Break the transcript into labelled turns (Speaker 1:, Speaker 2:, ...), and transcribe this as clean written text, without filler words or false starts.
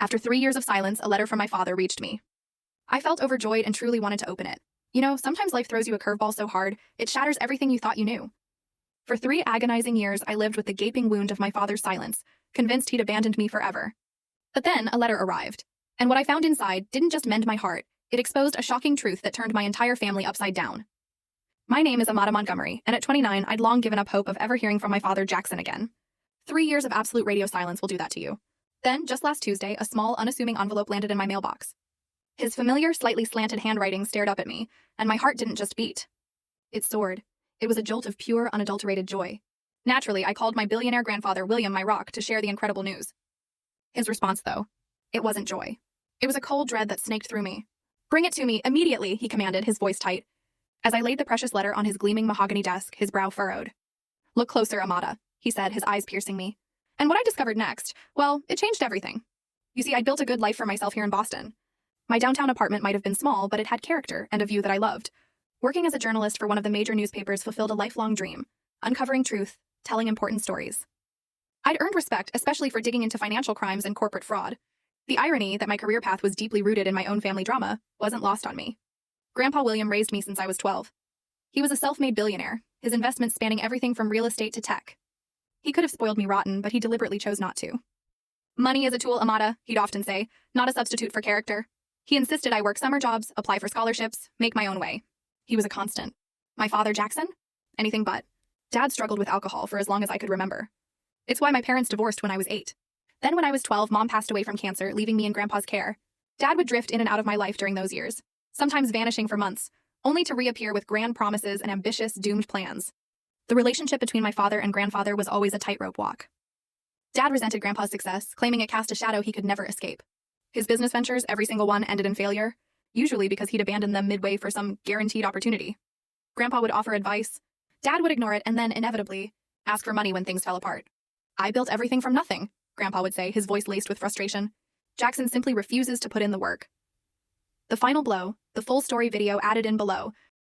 Speaker 1: After 3 years of silence, a letter from my father reached me. I felt overjoyed and truly wanted to open it. You know, sometimes life throws you a curveball so hard, it shatters everything you thought you knew. For 3 agonizing years, I lived with the gaping wound of my father's silence, convinced he'd abandoned me forever. But then, a letter arrived. And what I found inside didn't just mend my heart, it exposed a shocking truth that turned my entire family upside down. My name is Amada Montgomery, and at 29, I'd long given up hope of ever hearing from my father Jackson again. 3 years of absolute radio silence will do that to you. Then, just last Tuesday, a small, unassuming envelope landed in my mailbox. His familiar, slightly slanted handwriting stared up at me, and my heart didn't just beat. It soared. It was a jolt of pure, unadulterated joy. Naturally, I called my billionaire grandfather William my rock to share the incredible news. His response, though, it wasn't joy. It was a cold dread that snaked through me. "Bring it to me, immediately," he commanded, his voice tight. As I laid the precious letter on his gleaming mahogany desk, his brow furrowed. "Look closer, Amada," he said, his eyes piercing me. And what I discovered next, well, it changed everything. You see, I'd built a good life for myself here in Boston. My downtown apartment might have been small, but it had character and a view that I loved. Working as a journalist for one of the major newspapers fulfilled a lifelong dream, uncovering truth, telling important stories. I'd earned respect, especially for digging into financial crimes and corporate fraud. The irony that my career path was deeply rooted in my own family drama wasn't lost on me. Grandpa William raised me since I was 12. He was a self-made billionaire, his investments spanning everything from real estate to tech. He could have spoiled me rotten, but he deliberately chose not to. "Money is a tool, Amada," he'd often say, "not a substitute for character." He insisted I work summer jobs, apply for scholarships, make my own way. He was a constant. My father, Jackson? Anything but. Dad struggled with alcohol for as long as I could remember. It's why my parents divorced when I was 8. Then when I was 12, Mom passed away from cancer, leaving me in Grandpa's care. Dad would drift in and out of my life during those years, sometimes vanishing for months, only to reappear with grand promises and ambitious, doomed plans. The relationship between my father and grandfather was always a tightrope walk. Dad resented Grandpa's success, claiming it cast a shadow he could never escape. His business ventures, every single one, ended in failure, usually because he'd abandoned them midway for some guaranteed opportunity. Grandpa would offer advice. Dad would ignore it and then, inevitably, ask for money when things fell apart. "I built everything from nothing," Grandpa would say, his voice laced with frustration. "Jackson simply refuses to put in the work." The final blow, the full story video added in below,